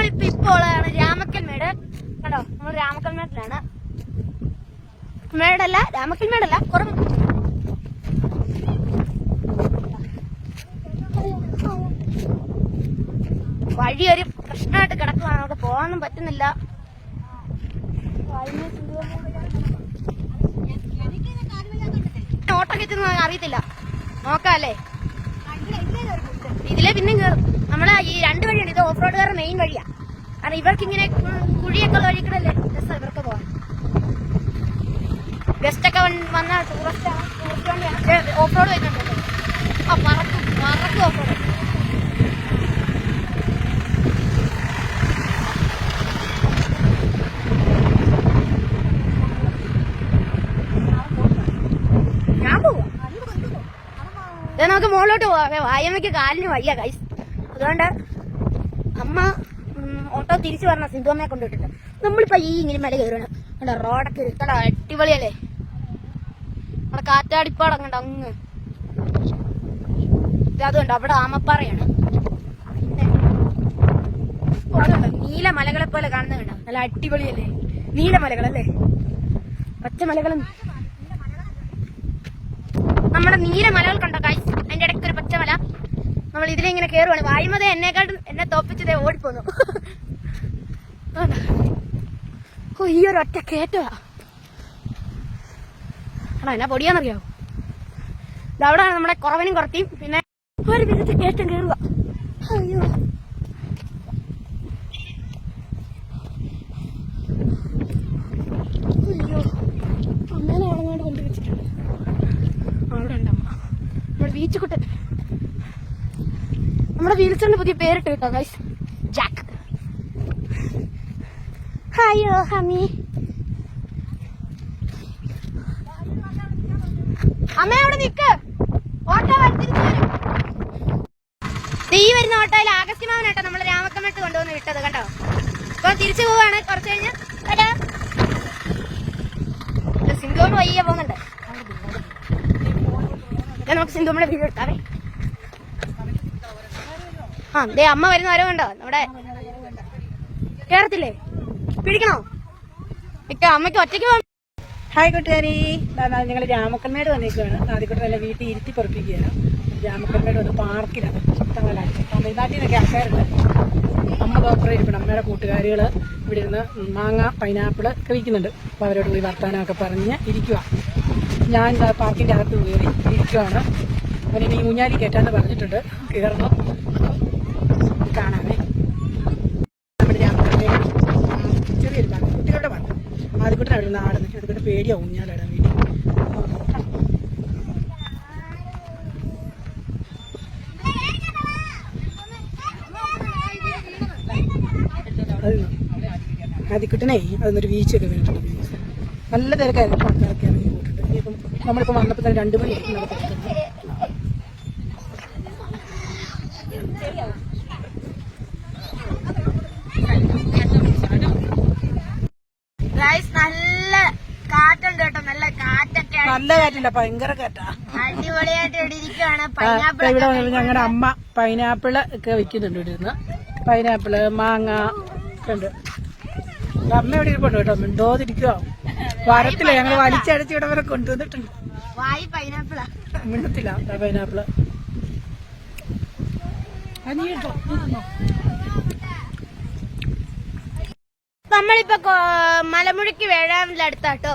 നമ്മളിപ്പോ ഉള്ളതാണ് രാമക്കൽമേട്. കണ്ടോ, നമ്മൾ രാമക്കൽമേട്ടിലാണ്. രാമക്കൽമേടല്ല, വഴി ഒരു പ്രശ്നമായിട്ട് കിടക്കുവാണ്. നമുക്ക് പോകാനൊന്നും പറ്റുന്നില്ല. ഓട്ടൊക്കെ എത്തുന്ന അറിയത്തില്ല. നോക്കാല്ലേ, ഇതിലെ പിന്നെ കേറും. നമ്മളെ ഈ 2 വഴിയുണ്ട്. ഇത് ഓഫ് റോഡുകാരുടെ മെയിൻ വഴിയാ. കാരണം ഇവർക്ക് ഇങ്ങനെ കുഴിയൊക്കെ ഉള്ള വഴിക്കൂടല്ലേ രസം ഇവർക്ക് പോകാൻ. ഗസ്റ്റൊക്കെ വന്ന ടൂറിസ്റ്റ് ഓഫ് റോഡ് വരുന്നുണ്ട്. പറക്കും ഓഫ് റോഡ്. ഞാൻ പോവാ. നമുക്ക് മുകളിലോട്ട് പോവാം. വായമ്മയ്ക്ക് കാലിന് വയ്യ ഗൈസ്. അതുകൊണ്ട് അമ്മ ഓട്ടോ തിരിച്ചു പറഞ്ഞ സിന്ധുമ്മയെ കൊണ്ടുവിട്ടിട്ട് നമ്മളിപ്പോ ഇങ്ങനെ മല കയറണം. കണ്ടോ റോഡൊക്കെ കണ്ടോ, അടിപൊളിയല്ലേ. നമ്മുടെ കാറ്റാടിപ്പാടം കണ്ടോ അങ്ങ്. അതുകൊണ്ട് അവിടെ ആമപ്പാറയാണ്. പിന്നെ നീല മലകളെ പോലെ കാണുന്ന കണ്ടോ, നല്ല അടിപൊളിയല്ലേ. നീലമലകളല്ലേ, പച്ചമലകളും. നമ്മുടെ നീലമലകൾ കണ്ടോ ഗൈസ്. അതിന്റെ ഇടയ്ക്ക് ഒരു പച്ചമല. നമ്മൾ ഇതിലിങ്ങനെ കയറുവാണ്. വായുമത എന്നെ തോപ്പിച്ചതേ ഓടിപ്പോന്നു. ഈ ഒരു ഒറ്റ കയറ്റവാ. എന്നാ പൊടിയാന്നറിയാവോ. ഇതവിടാണ് നമ്മുടെ കുറവനും കുറത്തിയും. പിന്നെ ഒരു വിധത്തിൽ കയറ്റം കയറുക. അയ്യോ, അമ്മേനെ അവിടെ കൊണ്ടുവച്ചിട്ടുണ്ട്. അവിടെ ഉണ്ട് അമ്മ. നമ്മുടെ ബീച്ചുകുട്ടൻ. നമ്മുടെ വീൽച്ചറിന് പുതിയ പേരിട്ട് കേട്ടോ ഗൈസ്, ജാക്ക്. ഹായോ ഹമി. അമ്മ അവിടെ നിക്ക്, ഓട്ടോ തിരിച്ചു വരും. ഈ വരുന്ന ഓട്ടോയിൽ ആഗസ്ത്യമാവനാട്ടോ നമ്മള് രാമക്കൽമേട്ട് കൊണ്ടുവന്ന് വിട്ടത് കണ്ടോ. അപ്പൊ തിരിച്ചു പോവാണ് കുറച്ച് കഴിഞ്ഞ്. സിന്ധുവമ്മ വയ്യ പോകുന്നുണ്ട്. നമുക്ക് സിന്ധുവമ്മയുടെ വീഡിയോ എടുത്താവേ. ദേ അമ്മ വരുന്ന വരവ് കണ്ടോ. നമ്മുടെ കേരളത്തില്ലേ, പിടിക്കണോ ഇക്ക, അമ്മയ്ക്ക് ഒറ്റയ്ക്ക് പോകാം. ഹായ് കൂട്ടുകാരി, ഞങ്ങൾ രാമക്കൽമേട് വന്നേക്കാണ്. ആദ്യക്കൂട്ടം വീട്ടിൽ ഇരുത്തി പൊറപ്പിക്കുകയാണ്. രാമക്കൽമേട് വന്ന് പാർക്കിലാണ്. ഇഷ്ടംപോലെ തമിഴ്നാട്ടിൽ നിന്നൊക്കെ ആൾക്കാരുണ്ട്. അമ്മ ഡോക്ടറെ ഇരിക്കണം. അമ്മയുടെ കൂട്ടുകാരികൾ ഇവിടെ ഇരുന്ന് മാങ്ങ, പൈനാപ്പിൾ ഒക്കെ വിൽക്കുന്നുണ്ട്. അപ്പോൾ അവരോട് പോയി വർത്താനമൊക്കെ പറഞ്ഞ് ഇരിക്കുക. ഞാൻ പാർക്കിൻ്റെ അകത്ത് കയറി ഇരിക്കുവാണ്. അവരിനി ഊഞ്ഞാലി കയറ്റാന്ന് പറഞ്ഞിട്ടുണ്ട്. കയറണം, കാണാനേ. നമ്മുടെ രാമക്കൽമേട് ചെറിയൊരു പാർക്ക്, കുട്ടികളുടെ പാർക്ക്. ആദ്യക്കൂട്ടം അവിടെ നിന്ന് ആടുന്നു. അതുകൊണ്ട് പേടിയാവും ഊഞ്ഞാലിടാൻ വേണ്ടി. ആദ്യക്കുട്ടനെ അതൊന്നൊരു വീഴ്ചയൊക്കെ വീണിട്ടുണ്ട്. നല്ല തിരക്കായിരുന്നു. ആൾക്കാരൊക്കെ ഇറങ്ങി പോയിട്ടുണ്ട്. ഇനിയിപ്പം നമ്മളിപ്പോൾ വന്നപ്പോൾ തന്നെ 2 മണി നടത്തിയിട്ടുണ്ട്. നല്ല കാറ്റുണ്ട് കേട്ടോ, നല്ല കാറ്റൊക്കെ. നല്ല കാറ്റില്ല, ഭയങ്കര കാറ്റാ. അടിപൊളിയായിട്ട് ഇവിടെ ഇരിക്കുകയാണ്. ഇവിടെ ഞങ്ങളുടെ അമ്മ പൈനാപ്പിള് ഒക്കെ വിൽക്കുന്നുണ്ട്. ഇവിടെ ഇരുന്ന് പൈനാപ്പിള്, മാങ്ങ ഒക്കെ ഉണ്ട്. അമ്മ ഇവിടെ ഇരിപ്പുണ്ട് കേട്ടോ, മിണ്ടോതിരിക്കുവോ. വരത്തില്ല, ഞങ്ങൾ വലിച്ചടച്ച് ഇവിടെ വരെ കൊണ്ടുവന്നിട്ടുണ്ട്. മിണ്ടത്തില്ല പൈനാപ്പിള്. നമ്മളിപ്പോ മലമുഴക്കി വേഴാമ്പലിന്റെ അടുത്താട്ടോ,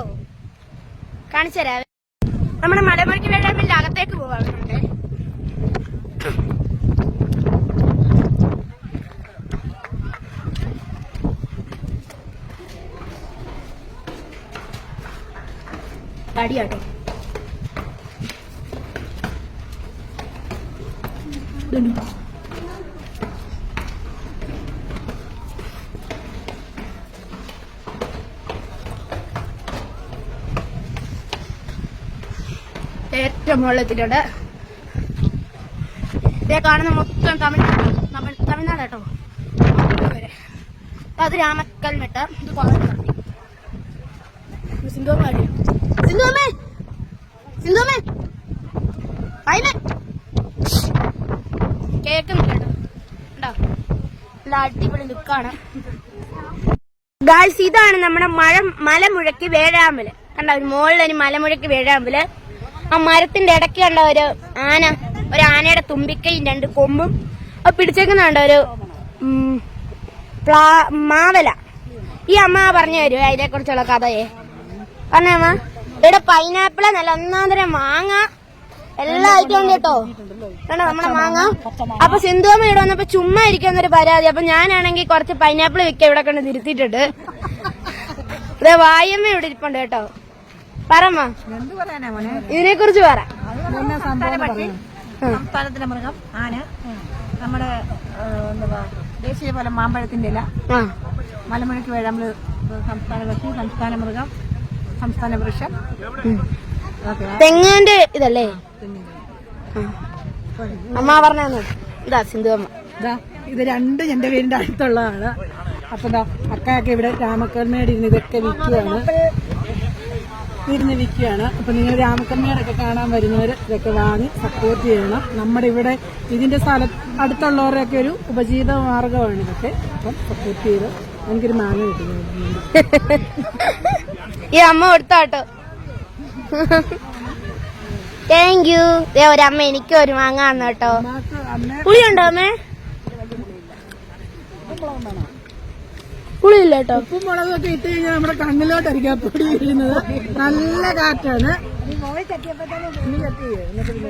കാണിച്ചു തരാം. നമ്മുടെ മലമുഴക്കി വേഴാമ്പലിന്റെ അകത്തേക്ക് പോവാറുണ്ട്. അടിയാട്ടോ. ഏറ്റവും മുകളിലെത്തിയിട്ടുണ്ട്. ഇതേ കാണുന്ന മൊത്തം തമിഴ്നാട് കേട്ടോ. അത് രാമക്കൽമേട്ട്. ഇത് കോളേജ് സിന്ധുവമ്മ കേൾക്കുന്നില്ല കേട്ടോ. ഉണ്ടോ നല്ല അടിപൊളി ലുക്കാണ് ഗായ്സ്. ഇതാണ് നമ്മുടെ മലമുഴക്കി വേഴാമ്പല്. കണ്ട ഒരു മുകളിലൊരു മലമുഴക്കി വേഴാമ്പല്. ആ മരത്തിന്റെ ഇടയ്ക്ക് കണ്ട ഒരു ആനയുടെ തുമ്പിക്കൈയും 2 കൊമ്പും പിടിച്ചേക്കുന്നുണ്ട് ഒരു മാവല. ഈ അമ്മ പറഞ്ഞു തരും അതിനെ കുറിച്ചുള്ള കഥയെ. പറഞ്ഞമ്മ ഇവിടെ പൈനാപ്പിള് നല്ല ഒന്നാന്തരം മാങ്ങ എല്ലാ ഐറ്റം ഉണ്ട് കേട്ടോ. കണ്ടോ നമ്മുടെ മാങ്ങ. അപ്പൊ സിന്ധുവമ്മ ഇവിടെ വന്നപ്പോ ചുമ്മാ ഇരിക്കുന്നൊരു പരാതി. അപ്പൊ ഞാനാണെങ്കിൽ കുറച്ച് പൈനാപ്പിൾ വിൽക്കാൻ ഇവിടെ കൊണ്ട് തിരുത്തിയിട്ടുണ്ട്. ഇവിടെ വായമ്മ ഇവിടെ ഇരിപ്പുണ്ട് കേട്ടോ. പറമ്മ ഇതിനെ കുറിച്ച് പറ. സംസ്ഥാനത്തിന്റെ മൃഗം ആന, നമ്മുടെ ദേശീയ ഫലം മാമ്പഴത്തിന്റെ ഇല, മലമുഴക്കി വേഴാമ്പല് സംസ്ഥാന പക്ഷി, സംസ്ഥാന മൃഗം, സംസ്ഥാന വൃക്ഷം, തെങ്ങിന്റെ ഇതല്ലേ അമ്മ പറഞ്ഞു. ഇതാ സിന്ധു അമ്മ. ഇത് രണ്ടും എന്റെ വീടിന്റെ അടുത്തുള്ളതാണ്. അപ്പൊ അക്കയൊക്കെ ഇവിടെ രാമക്കൽമേട് ഇരുന്ന് ഇതൊക്കെ വിൽക്കുകയാണ്. അപ്പൊ നിങ്ങൾ രാമക്കൽമേടൊക്കെ കാണാൻ വരുന്നവർ ഇതൊക്കെ വാങ്ങി സപ്പോർട്ട് ചെയ്യണം. നമ്മുടെ ഇവിടെ ഇതിന്റെ അടുത്തുള്ളവരൊക്കെ ഒരു ഉപജീവിത മാർഗമാണ് ഇതൊക്കെ. അപ്പം സപ്പോർട്ട് ചെയ്ത് എനിക്കൊരു മാങ്ങ കിട്ടുന്നു. ഈ അമ്മ കൊടുത്താട്ടോ. Thank you. ഒരമ്മ എനിക്ക് ഒരു മാങ്ങ തന്നു കേട്ടോ. പുളിയുണ്ടോ അമ്മേ? പുളിയില്ല കേട്ടോ. ഉപ്പും മുളകൊക്കെ ഇട്ട് കഴിഞ്ഞാൽ നമ്മുടെ കണ്ണിലോട്ടായിരിക്കും പൊടി വീഴുന്നത്. നല്ല കാറ്റാണ്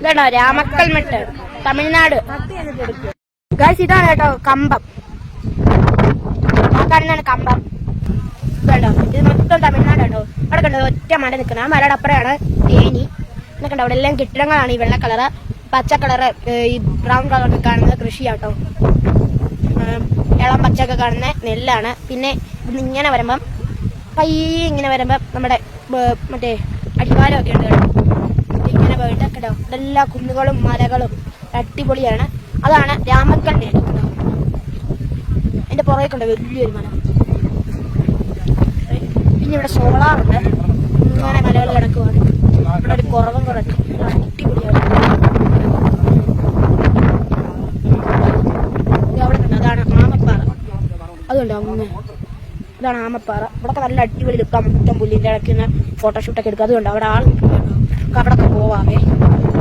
കേട്ടോ. രാമക്കൽമെട്ട് തമിഴ്നാട്. ഇതാണ് കേട്ടോ കമ്പം. കാണുന്നതാണ് കമ്പം കേട്ടോ. ഇത് മൊത്തം തമിഴ്നാട് കേട്ടോ. അവിടെ കണ്ടോ ഒറ്റ മല നിൽക്കുന്ന ആ മലയുടെ അപ്പുറമാണ് തേനി. എന്നൊക്കെ അവിടെ എല്ലാം കെട്ടിടങ്ങളാണ്. ഈ വെള്ള കളറ്, പച്ച കളറ്, ഈ ബ്രൗൺ കളറൊക്കെ കാണുന്നത് കൃഷിയാട്ടോ. ഇളം പച്ചയൊക്കെ കാണുന്ന നെല്ലാണ്. പിന്നെ ഇങ്ങനെ വരുമ്പം ഇങ്ങനെ വരുമ്പം നമ്മുടെ മറ്റേ അടിവാരമൊക്കെ ഉണ്ട് കേട്ടോ. ഇങ്ങനെ പോയിട്ട് കേട്ടോ ഇതെല്ലാ കുന്നുകളും മലകളും അടിപൊളിയാണ്. അതാണ് രാമക്കൽമേട് കേട്ടോ. എന്റെ പുറകെ കണ്ടോ വലിയൊരു മല. പിന്നെ ഇവിടെ സോളാറുണ്ട്. ഇങ്ങനെ മലകൾ കിടക്കുവാണ്. ഇവിടെ ഒരു കുറവും കുറച്ച് അടിപൊളിയാണ്. അവിടെ കണ്ടോ അതാണ് ആമപ്പാറ. അതുകൊണ്ടോ അങ്ങനെ ഇതാണ് ആമപ്പാറ. ഇവിടെ നല്ല അടിപൊളി എടുക്കാം. മൊത്തം പുല്ലിന്റെ ഇടയ്ക്ക് ഫോട്ടോഷൂട്ടൊക്കെ എടുക്കുക. അതുകൊണ്ട് അവിടെ ആൾ നമുക്ക് അവിടെയൊക്കെ പോവാമേ.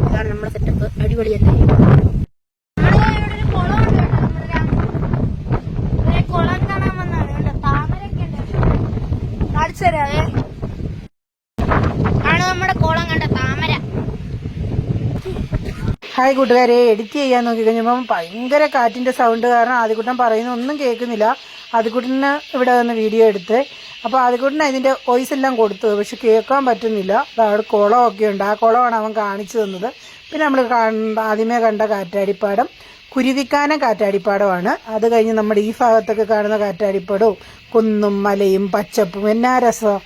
ഇതാണ് നമ്മുടെ സെറ്റപ്പ്. അടിപൊളിയല്ലേ. കുളം കാണാൻ വന്നാണ്. താമരൊക്കെ കാണിച്ചു തരാവേ. ആണ് നമ്മുടെ കുളം കണ്ട താമര. ഹായ് കൂട്ടുകാരെ, എഡിറ്റ് ചെയ്യാൻ നോക്കി കഴിഞ്ഞപ്പോൾ ഭയങ്കര കാറ്റിന്റെ സൗണ്ട് കാരണം ആദ്യക്കുട്ടൻ പറയുന്ന ഒന്നും കേൾക്കുന്നില്ല. ആദ്യക്കുട്ടന് ഇവിടെ വന്ന് വീഡിയോ എടുത്ത് അപ്പോൾ ആദ്യക്കുട്ടന് അതിന്റെ വോയിസ് എല്ലാം കൊടുത്തു. പക്ഷെ കേൾക്കാൻ പറ്റുന്നില്ല. അവിടെ കുളമൊക്കെ ഉണ്ട്. ആ കുളമാണ് അവൻ കാണിച്ചു തന്നത്. പിന്നെ നമ്മൾ ആദ്യമേ കണ്ട കാറ്റാടിപ്പാടം കുരുവിക്കാനം കാറ്റാടിപ്പാടമാണ്. അത് കഴിഞ്ഞ് നമ്മുടെ ഈ ഭാഗത്തൊക്കെ കാണുന്ന കാറ്റാടിപ്പാടവും കുന്നും മലയും പച്ചപ്പും എന്നാ രസം.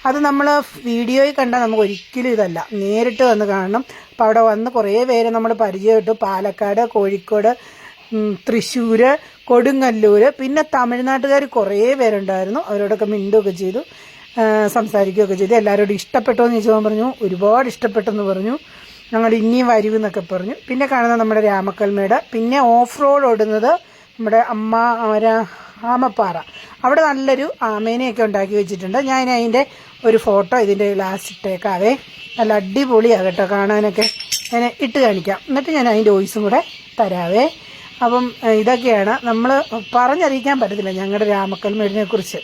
അത് നമ്മൾ വീഡിയോയിൽ കണ്ടാൽ നമുക്ക് ഒരിക്കലും ഇതല്ല, നേരിട്ട് വന്ന് കാണണം. അപ്പോൾ അവിടെ വന്ന് കുറേ പേര് നമ്മൾ പരിചയപ്പെട്ടു. പാലക്കാട്, കോഴിക്കോട്, തൃശ്ശൂർ, കൊടുങ്ങല്ലൂർ, പിന്നെ തമിഴ്നാട്ടുകാർ കുറേ പേരുണ്ടായിരുന്നു. അവരോടൊക്കെ മിണ്ടുകയൊക്കെ ചെയ്തു, സംസാരിക്കുകയൊക്കെ ചെയ്തു. എല്ലാവരോടും ഇഷ്ടപ്പെട്ടോ എന്ന് ചോദിച്ചാൽ പറഞ്ഞു ഒരുപാട് ഇഷ്ടപ്പെട്ടെന്ന് പറഞ്ഞു. ഞങ്ങൾ ഇനിയും വരുമെന്നൊക്കെ പറഞ്ഞു. പിന്നെ കാണുന്നത് നമ്മുടെ രാമക്കൽമേട്. പിന്നെ ഓഫ് റോഡ് ഓടുന്നത് നമ്മുടെ ആമപ്പാറ. അവിടെ നല്ലൊരു ആമേനെയൊക്കെ ഉണ്ടാക്കി വെച്ചിട്ടുണ്ട്. ഞാൻ അതിൻ്റെ ഒരു ഫോട്ടോ ഇതിൻ്റെ ലാസ്റ്റ് ഇട്ടേക്കാവേ. നല്ല അടിപൊളിയാണ് കേട്ടോ കാണാനൊക്കെ. ഞാൻ ഇട്ട് കാണിക്കാം. എന്നിട്ട് ഞാൻ അതിൻ്റെ വോയിസും കൂടെ തരാവേ. അപ്പം ഇതൊക്കെയാണ് നമ്മൾ പറഞ്ഞറിയിക്കാൻ പറ്റത്തില്ല ഞങ്ങളുടെ രാമക്കൽമേടിനെ കുറിച്ച്.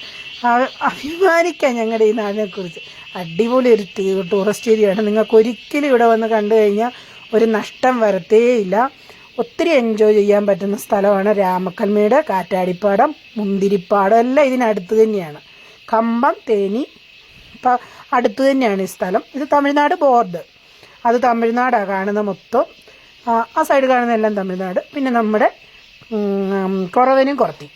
അഭിമാനിക്കാം ഞങ്ങളുടെ ഈ നാടിനെക്കുറിച്ച്. അടിപൊളി ഒരു ടൂറിസ്റ്റ് ഏരിയയാണ്. നിങ്ങൾക്ക് ഒരിക്കലും ഇവിടെ വന്ന് കണ്ടു കഴിഞ്ഞാൽ ഒരു നഷ്ടം വരത്തേയില്ല. ഒത്തിരി എൻജോയ് ചെയ്യാൻ പറ്റുന്ന സ്ഥലമാണ് രാമക്കൽമേട്. കാറ്റാടിപ്പാടം, മുന്തിരിപ്പാടം എല്ലാം ഇതിനടുത്ത് തന്നെയാണ്. കമ്പം, തേനി ഇപ്പം അടുത്ത് തന്നെയാണ് ഈ സ്ഥലം. ഇത് തമിഴ്നാട് ബോർഡർ. അത് തമിഴ്നാടാണ് കാണുന്ന മൊത്തം. ആ സൈഡ് കാണുന്ന എല്ലാം തമിഴ്നാട്. പിന്നെ നമ്മുടെ കുറവനും കുറത്തി.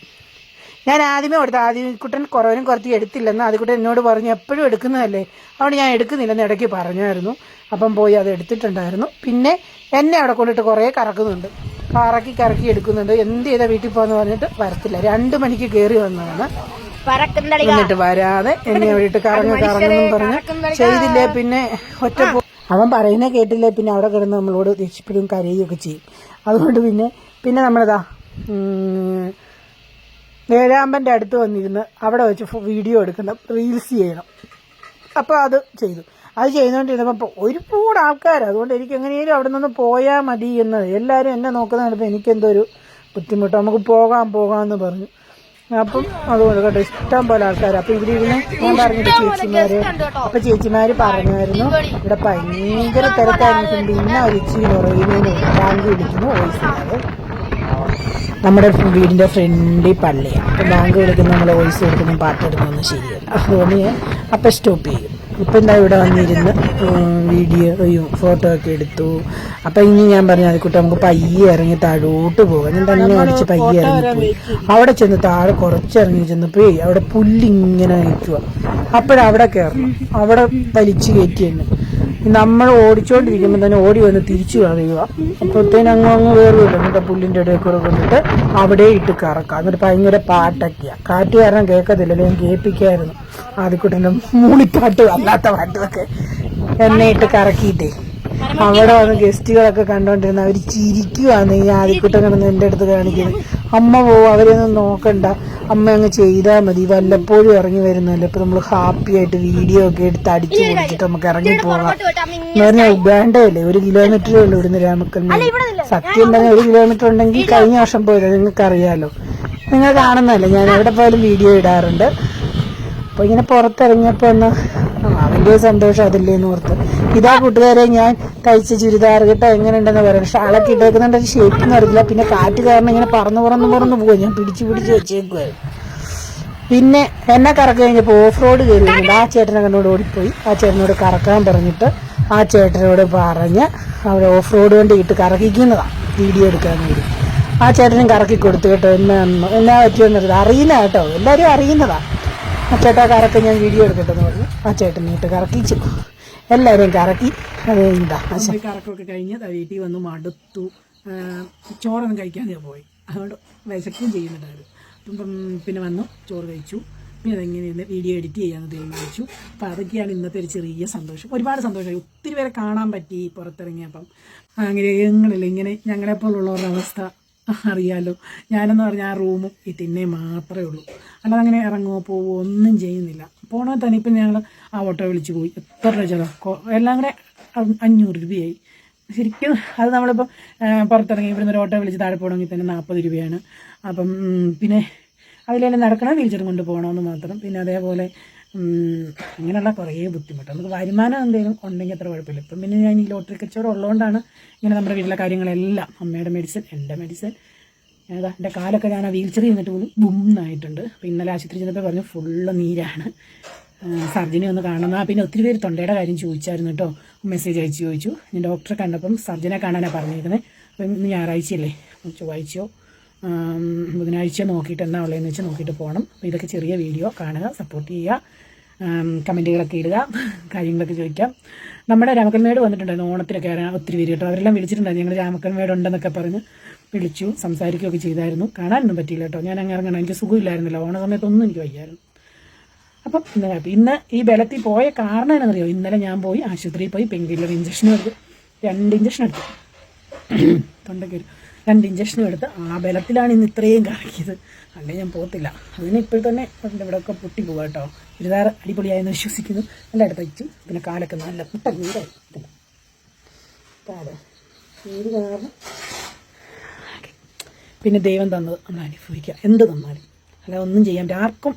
ഞാൻ ആദ്യമേ കൊടുത്തു. ആദ്യക്കുട്ടൻ കുറവനും കുറത്തി എടുത്തില്ലെന്ന് ആദ്യക്കുട്ടൻ എന്നോട് പറഞ്ഞു. എപ്പോഴും എടുക്കുന്നതല്ലേ, അതുകൊണ്ട് ഞാൻ എടുക്കുന്നില്ലെന്ന് ഇടയ്ക്ക് പറഞ്ഞായിരുന്നു. അപ്പം പോയി അത് എടുത്തിട്ടുണ്ടായിരുന്നു. പിന്നെ എന്നെ അവിടെ കൊണ്ടിട്ട് കുറേ കറക്കുന്നുണ്ട്. കറക്കി എടുക്കുന്നുണ്ട്. എന്ത് ചെയ്താൽ വീട്ടിൽ പോകാന്ന് പറഞ്ഞിട്ട് വരത്തില്ല. 2 മണിക്ക് കയറി വന്നതാണ്. എന്നിട്ട് വരാതെ എന്നെ അവിടെ കറങ്ങും പറഞ്ഞ് ചെയ്തില്ലേ പിന്നെ ഒറ്റ അവൻ പറയുന്നത് കേട്ടില്ലേ പിന്നെ അവിടെ കിടന്ന് നമ്മളോട് ദേഷ്യപ്പെടുകയും കരയുകയൊക്കെ ചെയ്യും. അതുകൊണ്ട് പിന്നെ നമ്മളതാ ഏഴാമ്പൻ്റെ അടുത്ത് വന്നിരുന്ന് അവിടെ വെച്ച് വീഡിയോ എടുക്കണം, റീൽസ് ചെയ്യണം. അപ്പോൾ അത് ചെയ്തു. അത് ചെയ്തുകൊണ്ടിരുന്നപ്പോൾ ഒരുപാട് ആൾക്കാർ. അതുകൊണ്ട് എനിക്ക് എങ്ങനെയും അവിടെ നിന്ന് പോയാൽ മതി എന്നത്. എല്ലാവരും എന്നെ നോക്കുന്ന കണ്ടപ്പോൾ എനിക്കെന്തോ ഒരു ബുദ്ധിമുട്ട്. നമുക്ക് പോകാമെന്ന് പറഞ്ഞു. അപ്പം അതുകൊണ്ട് കേട്ടോ ഇഷ്ടം പോലെ ആൾക്കാർ. അപ്പം ഇവിടെ ഇരുന്ന് ഞാൻ പറഞ്ഞിട്ട് ചേച്ചിമാർ പറഞ്ഞായിരുന്നു ഇവിടെ ഭയങ്കര തിരക്കായിരുന്നു. പിന്നെ ഒരു ഇച്ചിരി കുറയുന്നതിന് ബാങ്ക് വിളിക്കുന്നു. വോയിസില്ലാതെ നമ്മുടെ വീടിൻ്റെ ഫ്രണ്ടിൽ പള്ളിയാണ്. അപ്പം ബാങ്ക് വിളിക്കുന്ന നമ്മൾ വോയിസ് കൊടുക്കുന്ന പാട്ടെടുക്കുന്നൊന്നും ശരിയല്ല. അതുകൊണ്ട് ഞാൻ അപ്പം സ്റ്റോപ്പ് ചെയ്യും. ഇപ്പം എന്താ ഇവിടെ വന്നിരുന്ന് വീഡിയോയും ഫോട്ടോ ഒക്കെ എടുത്തു. അപ്പം ഇനി ഞാൻ പറഞ്ഞു അതിക്കൂട്ട് നമുക്ക് പയ്യെ ഇറങ്ങി താഴോട്ട് പോകാം. ഞാൻ തന്നെ അടിച്ച് പയ്യെ ഇറങ്ങിപ്പോയി. അവിടെ ചെന്ന് താഴെ കുറച്ചിറങ്ങി ചെന്നപ്പോഴേ അവിടെ പുല്ലിങ്ങനെ നിൽക്കുക. അപ്പോഴവിടെ കയറണം. അവിടെ വലിച്ചു കയറ്റി തന്നെ നമ്മൾ ഓടിച്ചോണ്ടിരിക്കുമ്പോൾ തന്നെ ഓടി വന്ന് തിരിച്ചു കളയുക. അപ്പോഴത്തേനും അങ്ങ് വേറുമില്ല. എന്നിട്ട് പുല്ലിൻ്റെ ഇടയിൽ കൂടെ കൊണ്ടിട്ട് അവിടെ ഇട്ട് കറക്കാം. എന്നിട്ട് ഭയങ്കര പാട്ടൊക്കെയാണ്. കാറ്റ് കാരണം കേൾക്കത്തില്ലല്ലോ, ഞാൻ കേൾപ്പിക്കായിരുന്നു. ആദ്യക്കൂട്ടൻ്റെ മൂളിപ്പാട്ടും അല്ലാത്ത പാട്ടുമൊക്കെ എന്നെ ഇട്ട് കറക്കിയിട്ടേ അവിടെ വന്ന് ഗസ്റ്റുകളൊക്കെ കണ്ടോണ്ടിരുന്ന അവർ ചിരിക്കുവാന്ന്. ഈ ആദ്യക്കൂട്ടം കിടന്ന് എൻ്റെ അടുത്ത് കാണിക്കുന്നത്. അമ്മ പോവും, അവരെയൊന്നും നോക്കണ്ട, അമ്മ അങ്ങ് ചെയ്താൽ മതി, വല്ലപ്പോഴും ഇറങ്ങി വരുന്നല്ലോ. ഇപ്പൊ നമ്മൾ ഹാപ്പി ആയിട്ട് വീഡിയോ ഒക്കെ എടുത്ത് അടിച്ചു പൊടിച്ചിട്ട് നമുക്ക് ഇറങ്ങി പോകാം എന്ന് പറഞ്ഞാൽ ഉഗാണ്ടയല്ലേ, 1 കിലോമീറ്ററേ ഉള്ളൂ ഇവിടുന്ന് രാമക്കൽമേട്. സത്യം പറഞ്ഞാൽ 1 കിലോമീറ്റർ ഉണ്ടെങ്കിൽ കഴിഞ്ഞ വർഷം പോയത് നിങ്ങൾക്കറിയാലോ. നിങ്ങൾ കാണുന്നതല്ലേ, ഞാൻ എവിടെ പോയാലും വീഡിയോ ഇടാറുണ്ട്. അപ്പൊ ഇങ്ങനെ പുറത്തിറങ്ങിയപ്പോ ഒന്ന് അവന്റെ സന്തോഷം അതില്ലേന്ന് ഓർത്ത്. ഇതാ കൂട്ടുകാരെ ഞാൻ തയ്ച്ച ചുരിദാർ കേട്ടോ, എങ്ങനെയുണ്ടെന്ന് പറയാം. ഷാളൊക്കെ ഇട്ടേക്കുന്നുണ്ട്, ഷേപ്പൊന്നും അറിയില്ല. പിന്നെ കാറ്റ് കാരണം ഇങ്ങനെ പറന്ന് പോകും. ഞാൻ പിടിച്ചു വെച്ചേക്കുമായിരുന്നു. പിന്നെ എന്നെ കറക്കി കഴിഞ്ഞപ്പോൾ ഓഫ് റോഡ് കയറി വരുന്നുണ്ട്. ആ ചേട്ടനെ കണ്ടോട് ഓടിപ്പോയി. ആ ചേട്ടനോട് കറക്കാൻ പറഞ്ഞിട്ട് ആ ചേട്ടനോട് പറഞ്ഞ് അവിടെ ഓഫ് റോഡ് വണ്ടി ഇട്ട് കറക്കിക്കുന്നതാണ് വീഡിയോ എടുക്കാൻ വേണ്ടി. ആ ചേട്ടനും കറക്കി കൊടുത്തു കേട്ടോ. എന്നാ പറ്റിയെന്നത് അറിയുന്ന കേട്ടോ, എല്ലാവരും അറിയുന്നതാണ്. ആ ചേട്ടാ കറക്കി ഞാൻ വീഡിയോ എടുക്കട്ടെന്ന് പറഞ്ഞു. ആ ചേട്ടനെ ഇട്ട് കറക്കിച്ചു. എല്ലാവരെയും കറക്കി. അത് എന്താ കറക്കൊക്കെ കഴിഞ്ഞ് വീട്ടിൽ വന്ന് മടുത്തു. ചോറൊന്നും കഴിക്കാൻ ഞാൻ പോയി. അതുകൊണ്ട് വിശക്കുകയും ചെയ്യുന്നുണ്ടായിരുന്നു. അപ്പം പിന്നെ വന്നു ചോറ് കഴിച്ചു. പിന്നെ അതെങ്ങനെ വീഡിയോ എഡിറ്റ് ചെയ്യാമെന്ന് തീരുമാനിച്ചു. അപ്പം അതൊക്കെയാണ് ഇന്നത്തെ ഒരു ചെറിയ സന്തോഷം. ഒരുപാട് സന്തോഷമായി. ഒത്തിരി പേരെ കാണാൻ പറ്റി പുറത്തിറങ്ങിയപ്പം. അങ്ങനെ ഇങ്ങനെ ഞങ്ങളെപ്പോലുള്ളവരുടെ അവസ്ഥ അറിയാലോ. ഞാനെന്ന് പറഞ്ഞാൽ ആ റൂമും ഈ തിന്നേ മാത്രമേ ഉള്ളൂ. അല്ലാതെ അങ്ങനെ ഇറങ്ങുമോ പോവോ ഒന്നും ചെയ്യുന്നില്ല. പോകണമെങ്കിൽ തന്നെ ഇപ്പം ഞങ്ങൾ ആ ഓട്ടോ വിളിച്ച് പോയി. എത്ര രൂപ ചിലവ്, എല്ലാം കൂടെ 500 രൂപയായി. ശരിക്കും അത് നമ്മളിപ്പം പുറത്തിറങ്ങി ഇവിടുന്ന് ഒരു ഓട്ടോ വിളിച്ച് താഴെ പോകണമെങ്കിൽ തന്നെ 40 രൂപയാണ്. അപ്പം പിന്നെ അതിലെല്ലാം നടക്കണം, വീൽച്ചെയർ കൊണ്ട് പോകണമെന്ന് മാത്രം. പിന്നെ അതേപോലെ അങ്ങനെയുള്ള കുറേ ബുദ്ധിമുട്ട്. നമുക്ക് വരുമാനം എന്തെങ്കിലും ഉണ്ടെങ്കിൽ അത്ര കുഴപ്പമില്ല. ഇപ്പം പിന്നെ ഞാൻ ഈ ലോട്ടറി കച്ചവടം ഉള്ളതുകൊണ്ടാണ് ഇങ്ങനെ നമ്മുടെ വീട്ടിലെ കാര്യങ്ങളെല്ലാം, അമ്മയുടെ മെഡിസിൻ, എൻ്റെ മെഡിസിൻ, ഏതാ എൻ്റെ കാലൊക്കെ ഞാൻ ആ വീൽച്ചെയറിൽ നിന്നിട്ട് പോലും ബുമ്മായിട്ടുണ്ട്. അപ്പോൾ ഇന്നലെ ആശുപത്രി ചെന്നപ്പോൾ പറഞ്ഞു ഫുള്ള് നീരാണ്, സർജനെ ഒന്ന് കാണണം. പിന്നെ ഒത്തിരി പേര് തൊണ്ടയുടെ കാര്യം ചോദിച്ചായിരുന്നു കേട്ടോ, മെസ്സേജ് അയച്ച് ചോദിച്ചു. ഞാൻ ഡോക്ടറെ കണ്ടപ്പം സർജനെ കാണാനാണ് പറഞ്ഞിരുന്നത്. അപ്പം ഇന്ന് ഞായറാഴ്ചയല്ലേ, ചൊവ്വാഴ്ചയോ ബുധനാഴ്ച നോക്കിയിട്ട് എന്നാ ഉള്ളതെന്ന് വെച്ചാൽ നോക്കിയിട്ട് പോകണം. അപ്പോൾ ഇതൊക്കെ ചെറിയ വീഡിയോ കാണുക, സപ്പോർട്ട് ചെയ്യുക, കമൻറ്റുകളൊക്കെ ഇടുക, കാര്യങ്ങളൊക്കെ ചോദിക്കാം. നമ്മുടെ രാമക്കൽമേട് വന്നിട്ടുണ്ടായിരുന്നു ഓണത്തിനൊക്കെ ഒത്തിരി പേര് കേട്ടോ. അവരെല്ലാം വിളിച്ചിട്ടുണ്ടായിരുന്നു, ഞങ്ങൾ രാമക്കൽമേട് ഉണ്ടെന്നൊക്കെ പറഞ്ഞ് വിളിച്ചു, സംസാരിക്കുകയൊക്കെ ചെയ്തായിരുന്നു. കാണാനൊന്നും പറ്റിയില്ല കേട്ടോ. ഞാൻ അങ്ങ് ഇറങ്ങണം, എനിക്ക് സുഖമില്ലായിരുന്നില്ല. ഓണ സമയത്തൊന്നും എനിക്ക് വയ്യായിരുന്നു. അപ്പം ഇന്ന് ഈ ബലത്തിൽ പോയ കാരണം എന്നറിയോ, ഇന്നലെ ഞാൻ പോയി ആശുപത്രിയിൽ പോയി പെയിൻ കില്ലർ ഇഞ്ചക്ഷനും എടുത്ത് 2 ഇഞ്ചക്ഷൻ എടുത്തു. തൊണ്ടയ്ക്കൊരു 2 ഇഞ്ചക്ഷനും എടുത്ത് ആ ബലത്തിലാണ് ഇന്ന് ഇത്രയും കറക്കിയത്. അല്ലെങ്കിൽ ഞാൻ പോകത്തില്ല. അതിന് ഇപ്പോൾ തന്നെ ഇവിടെയൊക്കെ പൊട്ടി പോകാം കേട്ടോ. ചുരിദാർ അടിപൊളിയായെന്ന് വിശ്വസിക്കുന്നു. നല്ല അടുത്ത് വെച്ചു. പിന്നെ കാലൊക്കെ നല്ല പുട്ട നീരായി. നീര് കാരണം പിന്നെ ദൈവം തന്നത് നമ്മൾ അനുഭവിക്കുക. എന്ത് തന്നാലും അല്ല ഒന്നും ചെയ്യാൻ ആർക്കും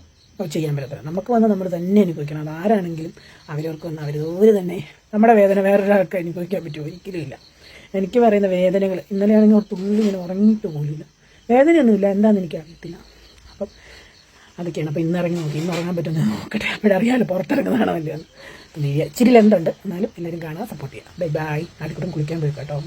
ചെയ്യാൻ പറ്റത്തില്ല. നമുക്ക് വന്ന് നമ്മൾ തന്നെ അനുഭവിക്കണം. അത് ആരാണെങ്കിലും അവരവർക്ക് വന്ന് അവരതുപോലെ തന്നെ നമ്മുടെ വേദന വേറൊരാൾക്ക് അനുഭവിക്കാൻ പറ്റുമോ? ഒരിക്കലും ഇല്ല. എനിക്ക് പറയുന്ന വേദനകൾ ഇന്നലെയാണെങ്കിൽ ഒരു തുള്ളി ഇങ്ങനെ ഉറങ്ങിയിട്ട് പോലില്ല. വേദനയൊന്നുമില്ല, എന്താണെന്ന് എനിക്ക് അറിയത്തില്ല. അപ്പം അതൊക്കെയാണ്. അപ്പോൾ ഇന്നിറങ്ങി നോക്കി, ഇന്ന് ഉറങ്ങാൻ പറ്റുമെന്ന് നോക്കട്ടെ. അപ്പോഴറിയാമല്ലോ പുറത്തിറങ്ങുന്നതാണോ അല്ലയെന്ന്. പിന്നെ ഇച്ചിരി ലെന്തുണ്ട്, എന്നാലും എല്ലാവരും കാണാൻ സപ്പോർട്ട് ചെയ്യാം. Bye bye. നാട്ടിക്കൂട്ടം കുളിക്കാൻ പോയി കേട്ടോ.